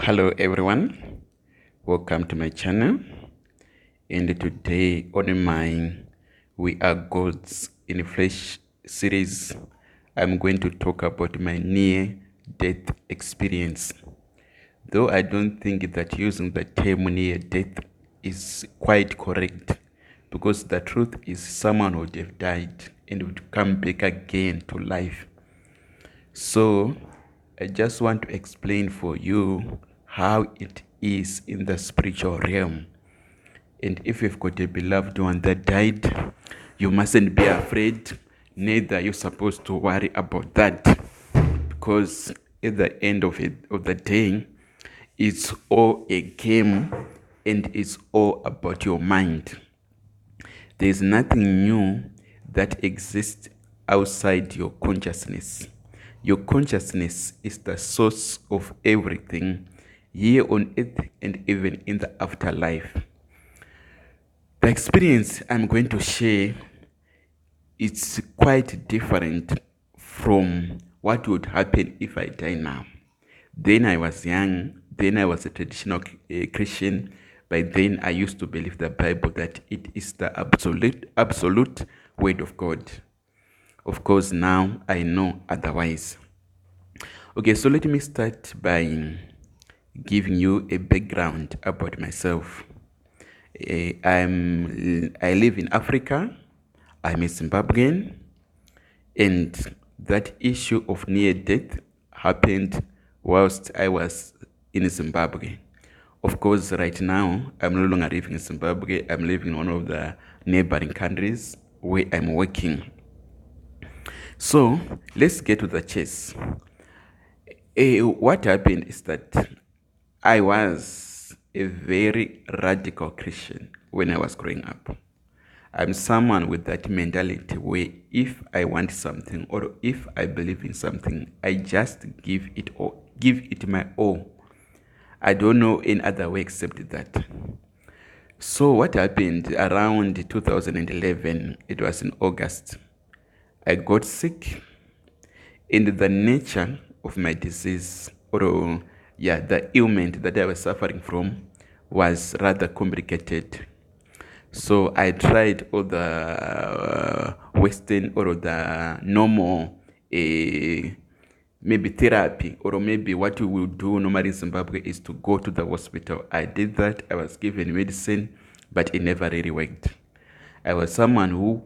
Hello everyone, welcome to my channel. And today on my We Are Gods in Flesh series, I'm going to talk about my near-death experience. Though I don't think that using the term near-death is quite correct, because the truth is someone would have died and would come back again to life. So I just want to explain for you how it is in the spiritual realm. And if you've got a beloved one that died, you mustn't be afraid, neither are you supposed to worry about that, because at the end of the day, it's all a game and it's all about your mind. There's nothing new that exists outside your consciousness. Your consciousness is the source of everything here on earth and even in the afterlife. The experience I'm going to share is quite different from what would happen if I die now. Then I was young, then I was a traditional Christian. By then I used to believe the Bible that it is the absolute word of God. Of course, now I know otherwise. Okay, so let me start by giving you a background about myself. I live in Africa. I'm a Zimbabwean, and that issue of near death happened whilst I was in Zimbabwe. Of course, right now I'm no longer living in Zimbabwe. I'm living in one of the neighboring countries where I'm working. So let's get to the chase. What happened is that I was a very radical Christian when I was growing up. I'm someone with that mentality where if I want something or if I believe in something, I just give it my all. I don't know any other way except that. So what happened around 2011, it was in August, I got sick, and the nature of my disease, or the ailment that I was suffering from was rather complicated. So I tried all the Western or the normal maybe therapy, or maybe what we will do normally in Zimbabwe is to go to the hospital. I did that. I was given medicine, but it never really worked. I was someone who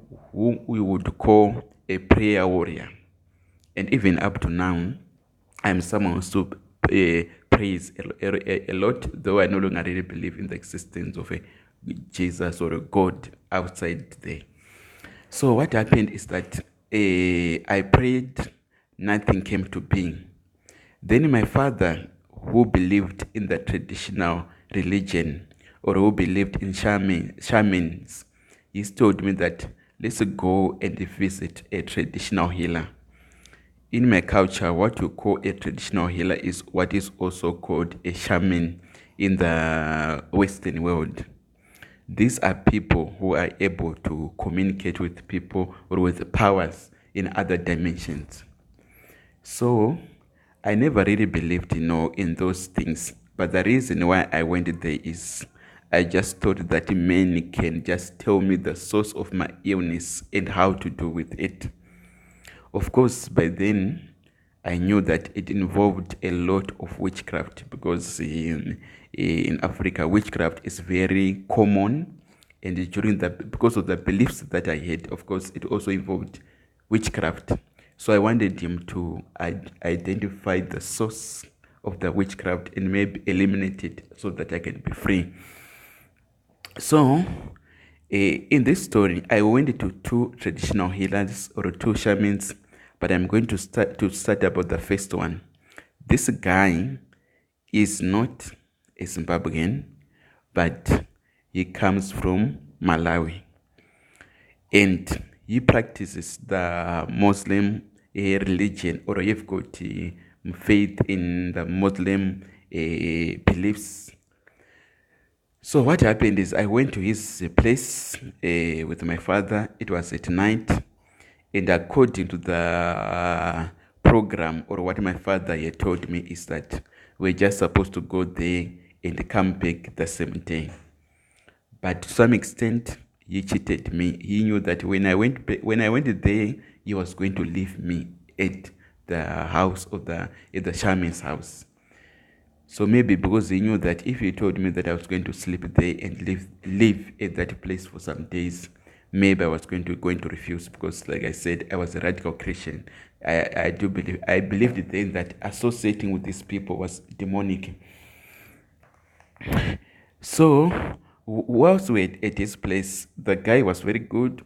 we would call a prayer warrior. And even up to now, I'm someone who still prays a lot, though I no longer really believe in the existence of a Jesus or a God outside there. So what happened is that I prayed, nothing came to being. Then my father, who believed in the traditional religion, or who believed in shamans, he told me that let's go and visit a traditional healer. In my culture, what you call a traditional healer is what is also called a shaman in the Western world. These are people who are able to communicate with people or with powers in other dimensions. So I never really believed, in those things. But the reason why I went there is I just thought that men can just tell me the source of my illness and how to do with it. Of course, by then, I knew that it involved a lot of witchcraft, because in Africa, witchcraft is very common. And because of the beliefs that I had, of course, it also involved witchcraft. So I wanted him to identify the source of the witchcraft and maybe eliminate it so that I can be free. So in this story, I went to two traditional healers or two shamans, but I'm going to start about the first one. This guy is not a Zimbabwean, but he comes from Malawi, and he practices the Muslim religion, or you've got faith in the Muslim beliefs. So what happened is I went to his place with my father. It was at night, and according to the program, or what my father had told me, is that were just supposed to go there and come back the same day. But to some extent, he cheated me. He knew that when I went there, he was going to leave me at the house of at the shaman's house. So maybe because he knew that if he told me that I was going to sleep there and live at that place for some days, maybe I was going to refuse, because like I said, I was a radical Christian. I believed then that associating with these people was demonic. So whilst we were at his place, the guy was very good.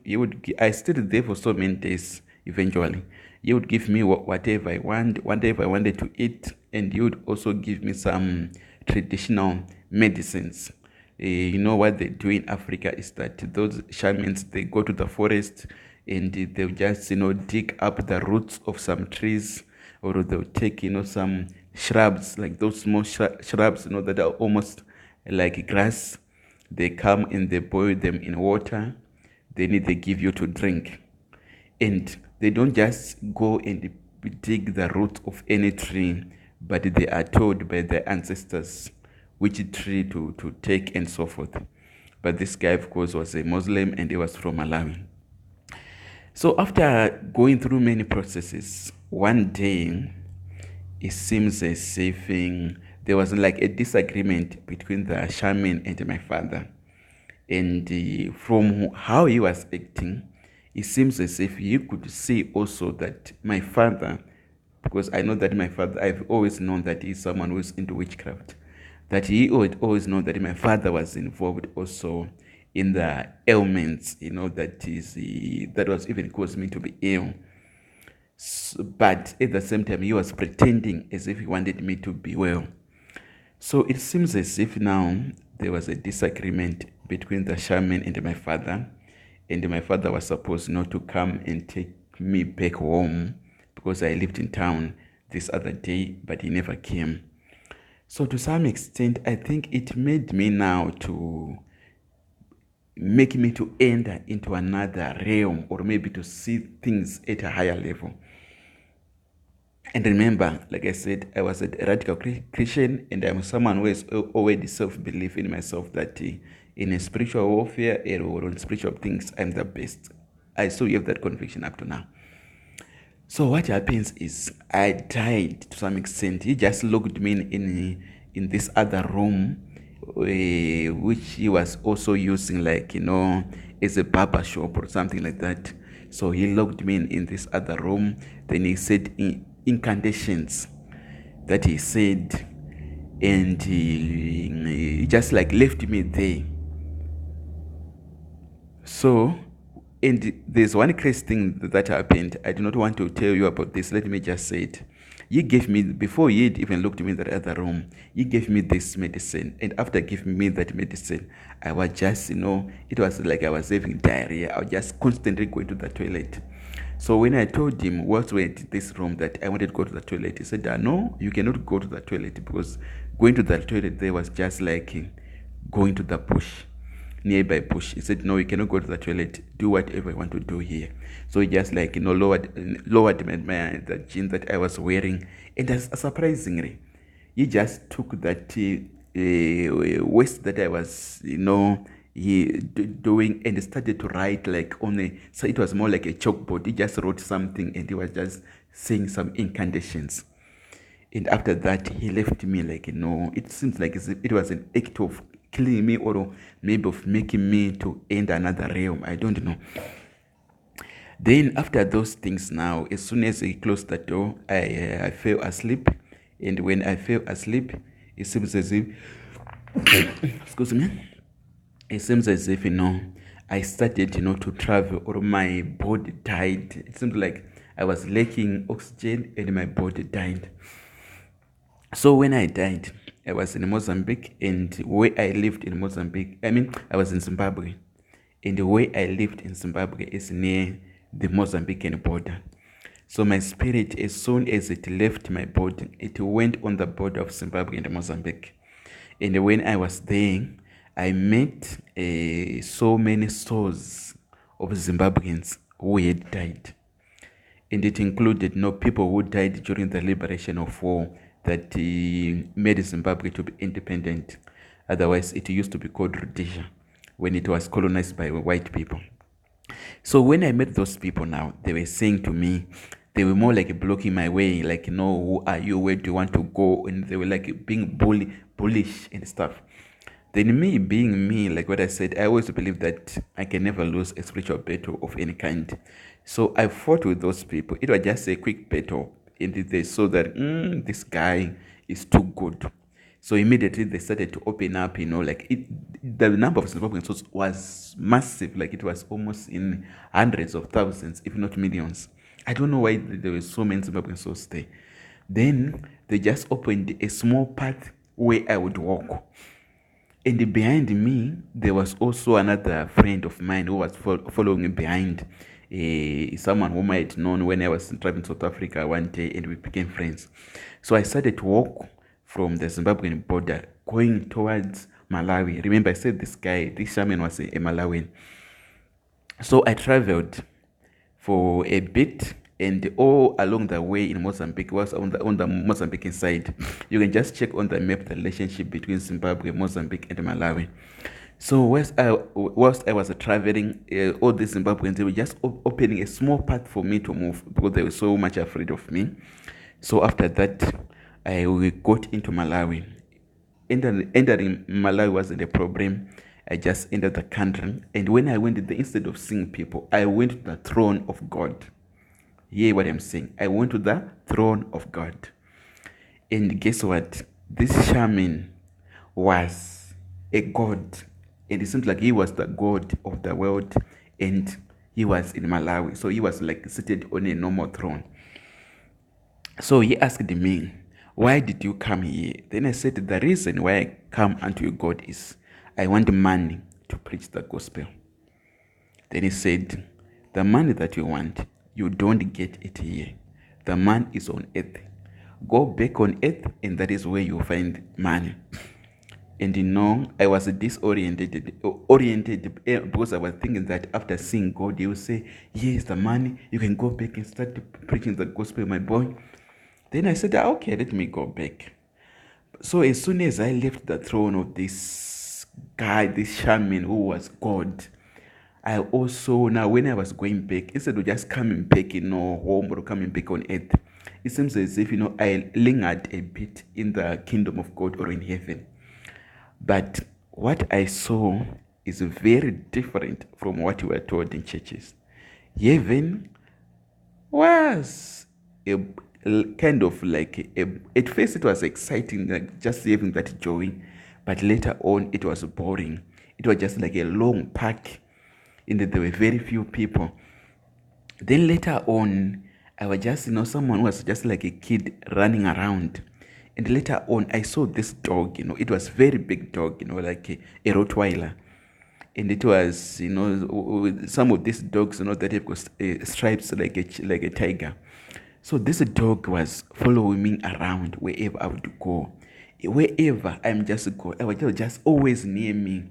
I stayed there for so many days. Eventually, he would give me whatever I want, whatever I wanted to eat, and he would also give me some traditional medicines. You know what they do in Africa is that those shamans, they go to the forest and they'll just dig up the roots of some trees, or they'll take some shrubs, like those small shrubs that are almost like grass. They come and they boil them in water, then they give you to drink. And they don't just go and dig the root of any tree, but they are told by their ancestors which tree to take and so forth. But this guy, of course, was a Muslim and he was from Malawi. So after going through many processes, one day it seems as if there was like a disagreement between the shaman and my father. And from how he was acting, it seems as if he could see also that my father, because I know that my father, I've always known that he's someone who's into witchcraft, that he would always know that my father was involved also in the ailments, that was even caused me to be ill. So, but at the same time, he was pretending as if he wanted me to be well. So it seems as if now there was a disagreement between the shaman and my father was supposed not to come and take me back home because I lived in town this other day, but he never came. So to some extent, I think it made me now to make me to enter into another realm, or maybe to see things at a higher level. And remember, like I said, I was a radical Christian, and I'm someone who has already self-belief in myself that in a spiritual warfare or on spiritual things, I'm the best. I still have that conviction up to now. So what happens is I died to some extent. He just locked me in this other room, which he was also using as a barber shop or something like that. So he locked me in this other room. Then he said incantations that he said, and he just left me there. So, and there's one crazy thing that happened. I do not want to tell you about this. Let me just say it. He gave me, before he had even looked me in the other room, he gave me this medicine. And after giving me that medicine, I was just, it was like I was having diarrhea. I was just constantly going to the toilet. So when I told him whilst we were in this room that I wanted to go to the toilet, he said, no, you cannot go to the toilet, because going to the toilet there was just like going to the bush, nearby bush. He said, no, you cannot go to the toilet. Do whatever you want to do here. So he just lowered the jeans that I was wearing. And surprisingly, he just took that waist that I was, doing, and started to write so it was more like a chalkboard. He just wrote something and he was just saying some incantations. And after that, he left me it seems like it was an act of killing me, or maybe of making me to enter another realm. I don't know. Then after those things now, as soon as he closed the door, I fell asleep. And when I fell asleep, it seems as if, excuse me, it seems as if, I started, to travel, or my body died. It seemed like I was lacking oxygen and my body died. So when I died, I was in Mozambique, and where I lived in Mozambique, I was in Zimbabwe. And the way I lived in Zimbabwe is near the Mozambican border. So my spirit, as soon as it left my body, it went on the border of Zimbabwe and Mozambique. And when I was there, I met so many souls of Zimbabweans who had died. And it included people who died during the liberation of war. that made Zimbabwe to be independent. Otherwise, it used to be called Rhodesia when it was colonized by white people. So when I met those people now, they were saying to me, they were more like blocking my way, like, no, who are you? Where do you want to go? And they were like being bullish and stuff. Then me being me, like what I said, I always believe that I can never lose a spiritual battle of any kind. So I fought with those people. It was just a quick battle. And they saw that this guy is too good. So immediately they started to open up, like the number of Zimbabweans was massive. Like it was almost in hundreds of thousands, if not millions. I don't know why there were so many Zimbabweans there. Then they just opened a small path where I would walk. And behind me, there was also another friend of mine who was following behind, someone whom I had known when I was traveling to South Africa one day, and we became friends. So I started to walk from the Zimbabwean border going towards Malawi. Remember, I said this shaman was a Malawian. So I traveled for a bit, and all along the way in Mozambique was on the Mozambican side. You can just check on the map the relationship between Zimbabwe, Mozambique, and Malawi. So whilst I was traveling, all these Zimbabweans, they were just opening a small path for me to move because they were so much afraid of me. So after that, we got into Malawi. Entering Malawi wasn't a problem. I just entered the country, and when I went there, instead of seeing people, I went to the throne of God. Hear what I'm saying. I went to the throne of God. And guess what? This shaman was a god. And it seems like he was the god of the world. And he was in Malawi. So he was like seated on a normal throne. So he asked me, why did you come here? Then I said, the reason why I come unto you, God, is I want money to preach the gospel. Then he said, the money that you want, you don't get it here. The man is on earth. Go back on earth, and that is where you find money. And I was disoriented because I was thinking that after seeing God, he will say, yes, the money, you can go back and start preaching the gospel, my boy. Then I said, okay, let me go back. So as soon as I left the throne of this guy, this shaman who was God, I also, now when I was going back, instead of just coming back, home or coming back on earth, it seems as if, I lingered a bit in the kingdom of God or in heaven. But what I saw is very different from what we were told in churches. Heaven was a kind of like, at first it was exciting, like just having that joy, but later on it was boring. It was just like a long park, and there were very few people. Then later on, I was just, someone who was just like a kid running around. And later on, I saw this dog, it was very big dog, like a Rottweiler. And it was, some of these dogs, that have got stripes like a tiger. So this dog was following me around wherever I would go. Wherever I'm just go, I was just always near me.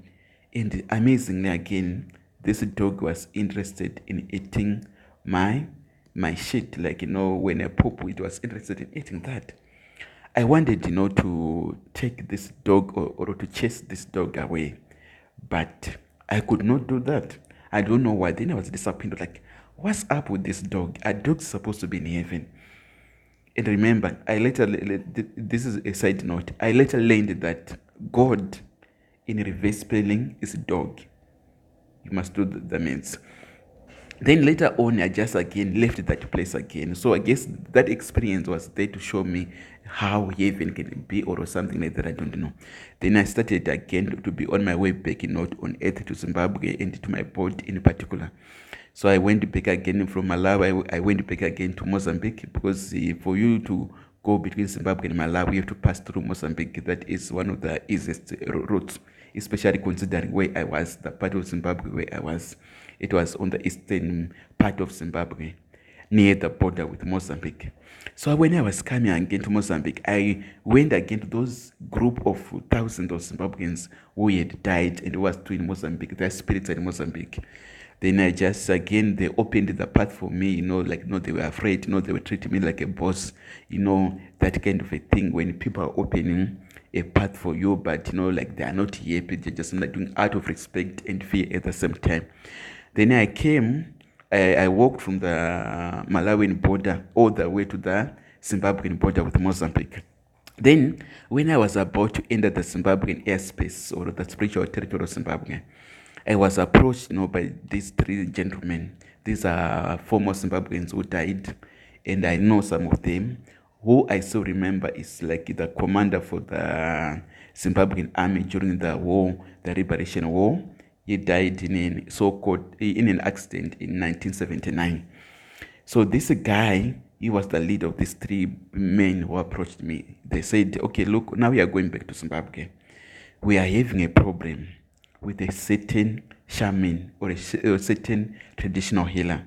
And amazingly again, this dog was interested in eating my shit. Like, when I poop, it was interested in eating that. I wanted, to take this dog or to chase this dog away. But I could not do that. I don't know why. Then I was disappointed. Like, what's up with this dog? A dog's supposed to be in heaven. And remember, this is a side note, I later learned that God in reverse spelling is dog. You must do the means. Then later on, I just again left that place again. So I guess that experience was there to show me how heaven can be or something like that. I don't know. Then I started again to be on my way back, not on earth, to Zimbabwe and to my port in particular. So I went back again from Malawi. I went back again to Mozambique because for you to go between Zimbabwe and Malawi, you have to pass through Mozambique. That is one of the easiest routes, especially considering where I was, the part of Zimbabwe where I was. It was on the eastern part of Zimbabwe, near the border with Mozambique. So when I was coming again to Mozambique, I went again to those group of thousands of Zimbabweans who had died and who was still in Mozambique. Their spirits are in Mozambique. Then I just, again, they opened the path for me, like, they were afraid, they were treating me like a boss, that kind of a thing when people are opening a path for you, but, like, they are not happy, they're just like doing out of respect and fear at the same time. Then I came, I walked from the Malawian border all the way to the Zimbabwean border with Mozambique. Then, when I was about to enter the Zimbabwean airspace or the spiritual territory of Zimbabwe, I was approached, by these three gentlemen. These are former Zimbabweans who died, and I know some of them. Who I still remember is like the commander for the Zimbabwean army during the war, the Liberation War. He died in an accident in 1979. So this guy, he was the leader of these three men who approached me. They said, okay, look, now we are going back to Zimbabwe. We are having a problem with a certain shaman or a certain traditional healer.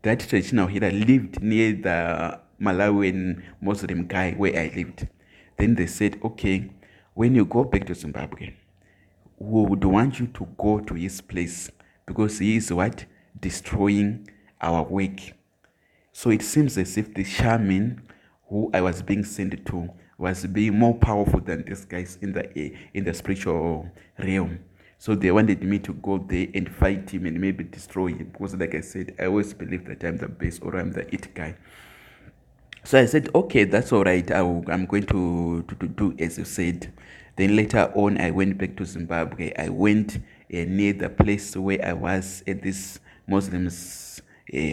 That traditional healer lived near the Malawian Muslim guy where I lived. Then they said, okay, when you go back to Zimbabwe, we would want you to go to his place because he is what? Destroying our work. So it seems as if the shaman who I was being sent to was being more powerful than these guys in the spiritual realm. So they wanted me to go there and fight him and maybe destroy him. Because like I said, I always believe that I'm the best or I'm the it guy. So I said, okay, that's all right. I'm going to do as you said. Then later on, I went back to Zimbabwe. I went near the place where I was at this Muslim's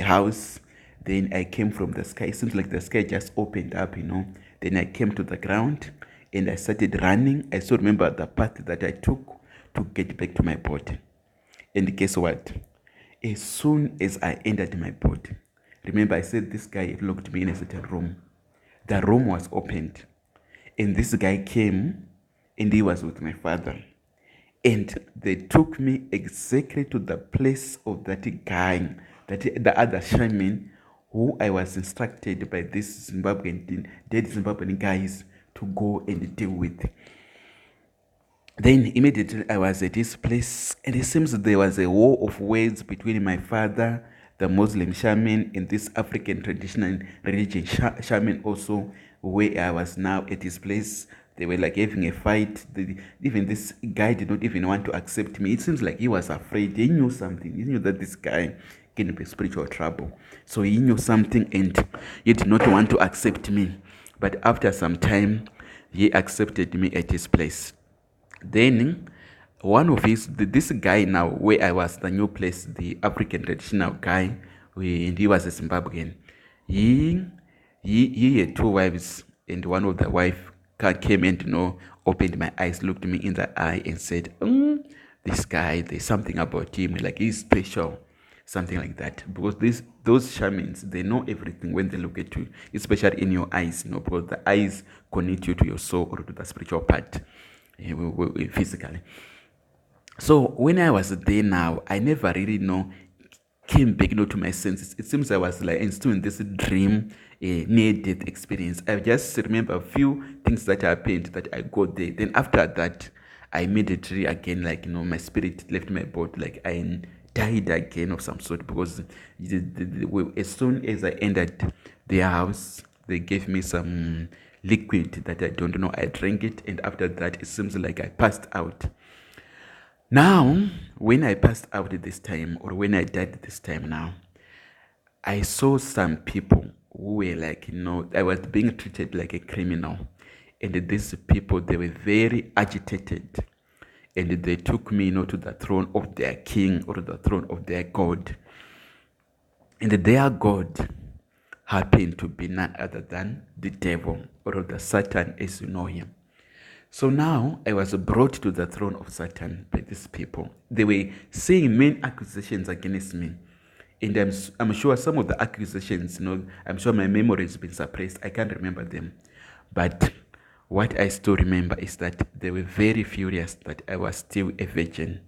house. Then I came from the sky. It seems like the sky just opened up, Then I came to the ground and I started running. I still remember the path that I took to get back to my body. And guess what? As soon as I entered my body, remember I said this guy locked me in a certain room. The room was opened. And this guy came and he was with my father. And they took me exactly to the place of that guy, the other shaman who I was instructed by this dead Zimbabwean guys to go and deal with. Then immediately I was at this place, and it seems there was a war of words between my father, the Muslim shaman, and this African traditional religion shaman also, where I was now at his place. They were like having a fight. Even this guy did not even want to accept me. It seems like he was afraid. He knew something. He knew that this guy can be spiritual trouble. So he knew something and he did not want to accept me. But after some time, he accepted me at his place. Then one of this guy now, where I was, the new place, the African traditional guy, and he was a Zimbabwean. He had two wives, and one of the wife came and opened my eyes, looked me in the eye, and said, "This guy, there's something about him, like he's special." Something like that, because those shamans, they know everything when they look at you, especially in your eyes, because the eyes connect you to your soul or to the spiritual part, physically. So when I was there now, I never really came back to my senses. It seems I was like still in this dream, near-death experience. I just remember a few things that happened that I got there. Then after that, I immediately again, like, my spirit left my body, like I died again of some sort, because as soon as I entered their house, they gave me some liquid that I don't know. I drank it, and after that, it seems like I passed out. Now, when I passed out this time, or when I died this time now, I saw some people who were like, I was being treated like a criminal. And these people, they were very agitated. And they took me, to the throne of their king or the throne of their God. And their God happened to be none other than the devil or the Satan as you know him. So now I was brought to the throne of Satan by these people. They were saying main accusations against me. And I'm sure some of the accusations, I'm sure my memory has been suppressed. I can't remember them. But what I still remember is that they were very furious that I was still a virgin,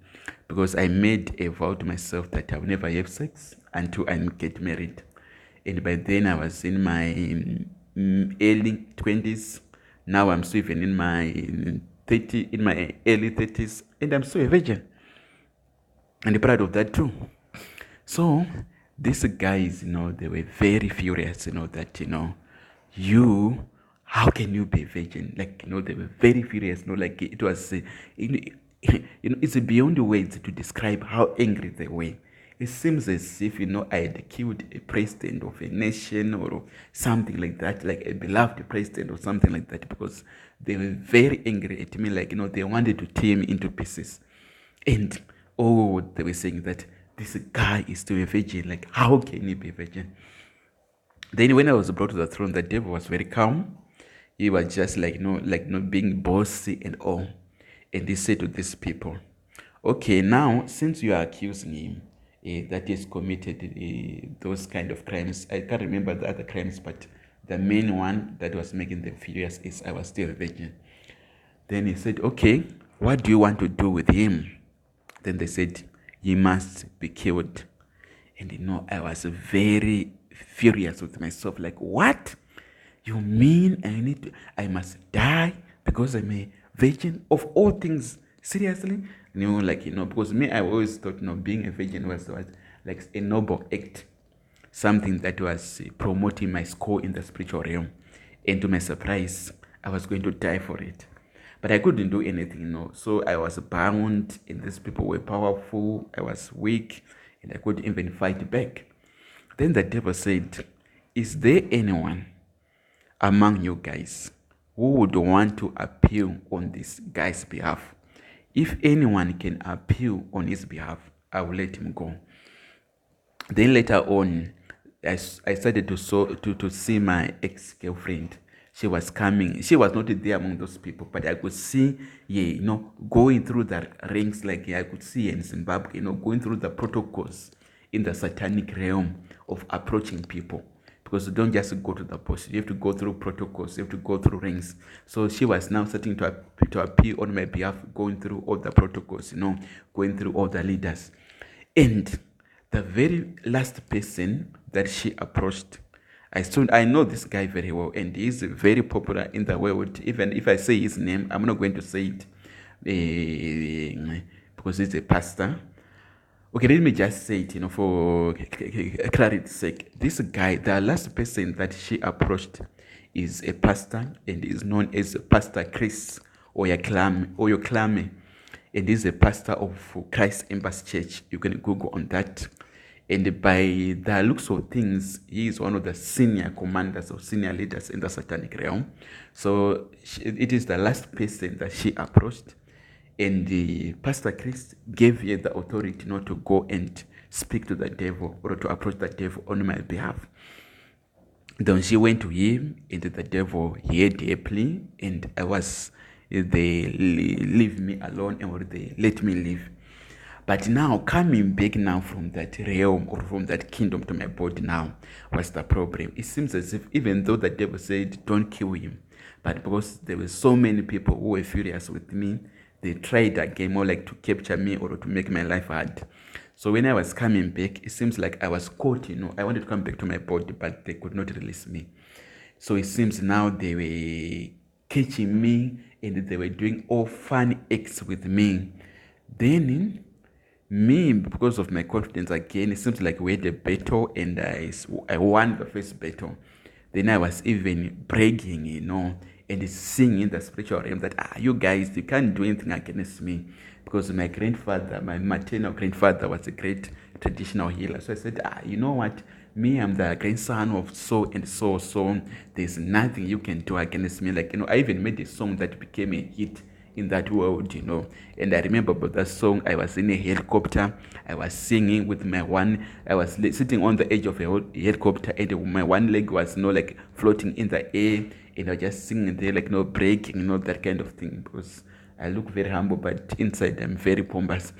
because I made a vow to myself that I will never have sex until I get married. And by then I was in my early 20s. Now I'm still even in my early 30s, and I'm still a virgin. And proud of that too. So these guys, they were very furious, that, you, how can you be a virgin? Like, they were very furious, like it was, you know, it's beyond words to describe how angry they were. It seems as if, I had killed a president of a nation or something like that, like a beloved president or something like that, because they were very angry at me, like, they wanted to tear me into pieces. And oh, they were saying that this guy is still a virgin. Like, how can he be a virgin? Then when I was brought to the throne, the devil was very calm. He was just like, being bossy and all. And he said to these people, okay, now, since you are accusing him that he's committed those kind of crimes, I can't remember the other crimes, but the main one that was making them furious is I was still a virgin. Then he said, okay, what do you want to do with him? Then they said, he must be killed. And I was very furious with myself. Like, what? You mean I must die because I'm a virgin? Of all things, seriously? Because me, I always thought, being a virgin was like a noble act. Something that was promoting my score in the spiritual realm. And to my surprise, I was going to die for it. But I couldn't do anything, So I was bound, and these people were powerful. I was weak, and I couldn't even fight back. Then the devil said, is there anyone among you guys who would want to appeal on this guy's behalf? If anyone can appeal on his behalf, I will let him go. Then later on, I started to see my ex-girlfriend. She was coming. She was not there among those people, but I could see, going through the ranks, like I could see in Zimbabwe, going through the protocols in the satanic realm of approaching people. Because you don't just go to the post, you have to go through protocols, you have to go through rings. So she was now starting to appear on my behalf, going through all the protocols, going through all the leaders. And the very last person that she approached, I know this guy very well, and he's very popular in the world. Even if I say his name, I'm not going to say it because he's a pastor. Okay, let me just say it, for clarity's sake. This guy, the last person that she approached, is a pastor and is known as Pastor Chris Oyoklame, and he's a pastor of Christ Embassy Church. You can Google on that. And by the looks of things, he is one of the senior commanders or senior leaders in the satanic realm. So it is the last person that she approached. And the Pastor Chris gave her the authority not to go and speak to the devil or to approach the devil on my behalf. Then she went to him, and the devil heard her plea, and they leave me alone, or they let me live. But now, coming back now from that realm or from that kingdom to my body now, what's the problem? It seems as if even though the devil said, don't kill him, but because there were so many people who were furious with me, they tried again more like to capture me or to make my life hard. So when I was coming back, it seems like I was caught, I wanted to come back to my body, but they could not release me. So it seems now they were catching me and they were doing all fun acts with me. Then me, because of my confidence again, it seems like we had a battle and I won the first battle. Then I was even bragging, and singing in the spiritual realm that, you guys, you can't do anything against me. Because my grandfather, my maternal grandfather, was a great traditional healer. So I said, you know what? Me, I'm the grandson of so and so, so there's nothing you can do against me. Like, I even made a song that became a hit in that world, And I remember about that song, I was in a helicopter, I was singing with I was sitting on the edge of a helicopter, and my one leg was, like floating in the air, and I was just singing there, like, breaking, that kind of thing, because I look very humble, but inside I'm very pompous.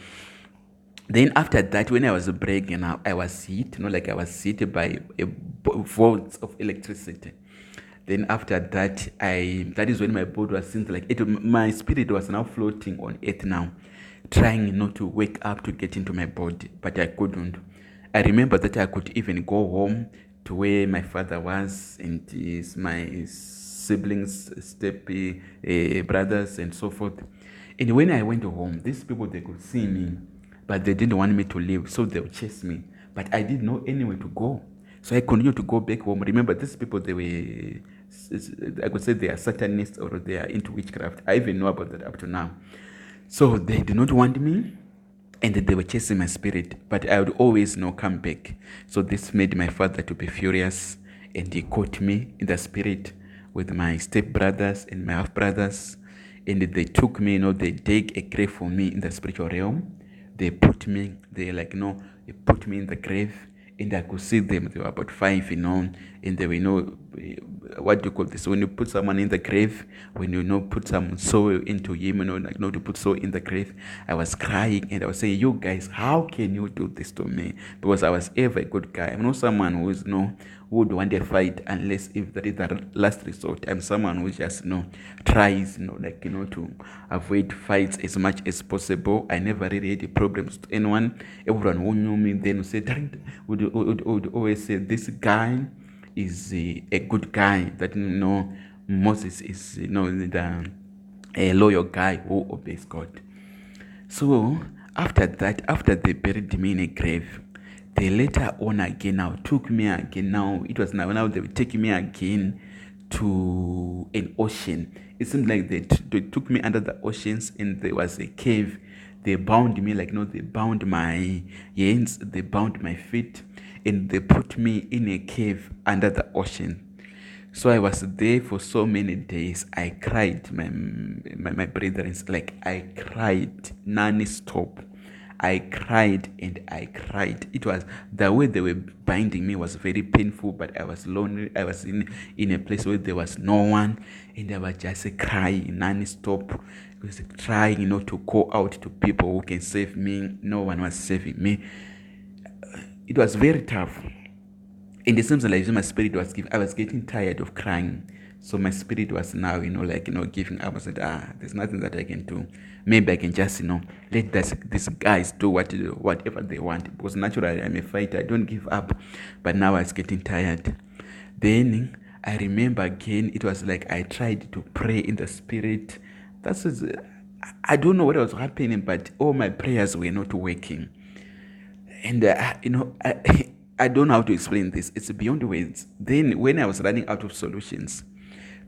Then after that, when I was breaking out, I was hit, like I was hit by a volt of electricity. Then after that, that is when my body was seems like my spirit was now floating on earth now, trying not to wake up to get into my body, but I couldn't. I remember that I could even go home to where my father was and my siblings, brothers and so forth. And when I went home, these people, they could see me, but they didn't want me to leave, so they would chase me. but I didn't know anywhere to go. So I continued to go back home. Remember, these people, they were, I could say they are Satanists or they are into witchcraft. I even know about that up to now. So they did not want me, and they were chasing my spirit, but I would always come back. So this made my father to be furious, and he caught me in the spirit with my stepbrothers and my half-brothers, and they took me, they dug a grave for me in the spiritual realm. They put me, they put me in the grave, and I could see them. They were about 5, and they were, what do you call this? When you put someone in the grave, when you put some soil into him, to put soil in the grave, I was crying and I was saying, you guys, how can you do this to me? Because I was ever a good guy. I'm not someone who is, who would want a fight unless if that is the last resort. I'm someone who just, tries, to avoid fights as much as possible. I never really had problems with anyone. Everyone who knew me then would always say, this guy is a good guy, that Moses is a loyal guy who obeys God. So after that, after they buried me in a grave, they later on again now took me again. Now it was now they were taking me again to an ocean. It seemed like they took me under the oceans, and there was a cave. They bound me, they bound my hands, they bound my feet, and they put me in a cave under the ocean. So I was there for so many days. I cried, my brethren, I cried non-stop. I cried and I cried. It was the way they were binding me was very painful, but I was lonely. I was in a place where there was no one, and I was just crying non-stop. I was trying, to call out to people who can save me. No one was saving me. It was very tough. And it seems like my spirit was I was getting tired of crying. So my spirit was now, giving up. I said, there's nothing that I can do. Maybe I can just, let these guys do whatever they want. Because naturally I'm a fighter. I don't give up. But now I was getting tired. Then I remember again, it was like I tried to pray in the spirit. I don't know what was happening, but all my prayers were not working. And, I don't know how to explain this. It's beyond words. Then when I was running out of solutions,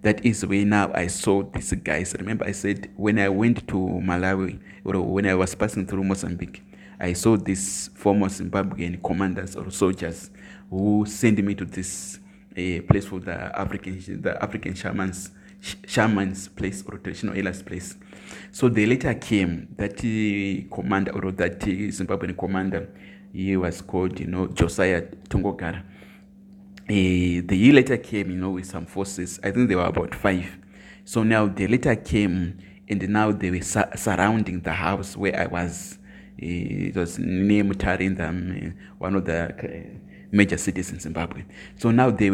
that is when now I saw these guys. Remember I said when I went to Malawi, or when I was passing through Mozambique, I saw these former Zimbabwean commanders or soldiers who sent me to this place for the African shamans place, or traditional healers place. So they later came, that commander, or that Zimbabwean commander, he was called, Josiah Tungogara. He later came, with some forces. I think they were about 5. So now they later came, and now they were surrounding the house where I was. It was near Mutare, one of the major cities in Zimbabwe. So now they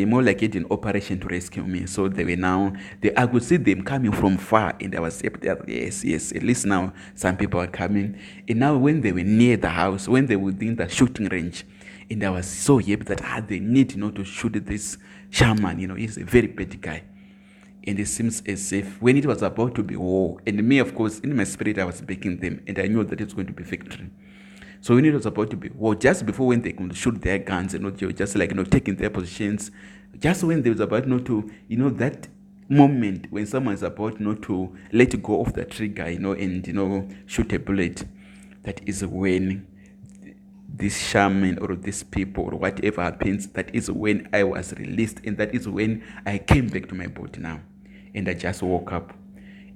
more like it an operation to rescue me. So they were now, I could see them coming from far, and I was yes, at least now some people are coming. And now when they were near the house, when they were within the shooting range, and I was so happy that they need to shoot this shaman. He's a very bad guy. And it seems as if when it was about to be war, and me, of course, in my spirit, I was backing them, and I knew that it was going to be victory. So when it was about to be war, just before when they could shoot their guns, just taking their positions, just when they was about not to, that moment when someone is about not to let go of the trigger, and shoot a bullet, that is when this shaman or these people or whatever happens, that is when I was released, and that is when I came back to my body now, and I just woke up.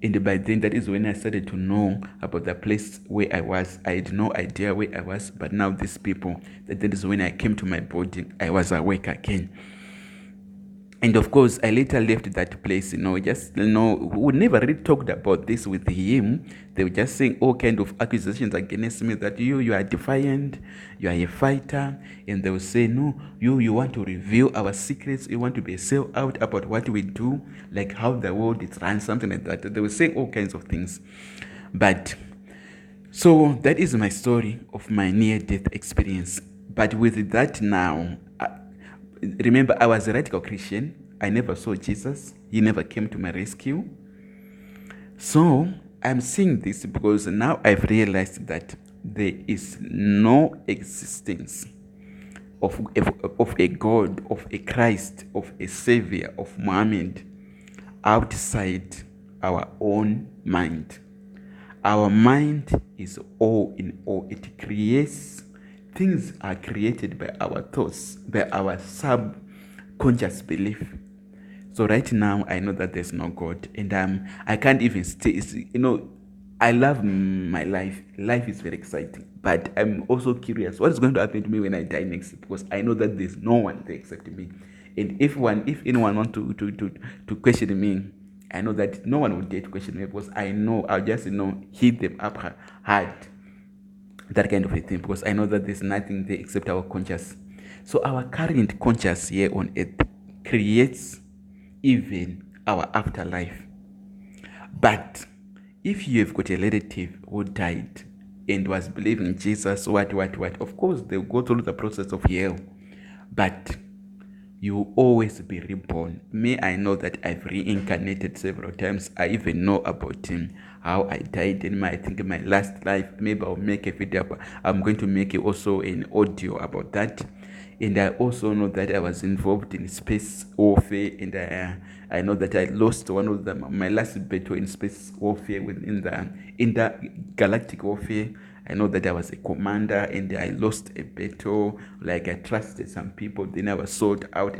And by then, that is when I started to know about the place where I was. I had no idea where I was, but now these people, that is when I came to my body, I was awake again. And of course, I later left that place, we never really talked about this with him. They were just saying all kind of accusations against me, that you are defiant, you are a fighter. And they will say, no, you want to reveal our secrets, you want to be sell out about what we do, like how the world is run, something like that. They will say all kinds of things. But, so that is my story of my near-death experience. But with that now, remember, I was a radical Christian. I never saw Jesus. He never came to my rescue. So I'm seeing this because now I've realized that there is no existence of a God, of a Christ, of a Savior, of Muhammad outside our own mind. Our mind is all in all. It creates, things are created by our thoughts, by our subconscious belief. So right now, I know that there's no God, and I can't even stay. I love my life. Life is very exciting, but I'm also curious what is going to happen to me when I die next, because I know that there's no one there except me. And if anyone wants to question me, I know that no one will dare to question me, because I know I'll just hit them up hard, that kind of a thing, because I know that there's nothing there except our conscious. So our current conscious here on earth creates even our afterlife. But if you have got a relative who died and was believing in Jesus, what, of course they'll go through the process of hell, but you will always be reborn. Me, I know that I've reincarnated several times. I even know about how I died in I think in my last life. Maybe I'll make a video. I'm going to make also an audio about that. And I also know that I was involved in space warfare, and I know that I lost one of them, my last battle in space warfare within the intergalactic warfare. I know that I was a commander and I lost a battle, like I trusted some people, then I was sold out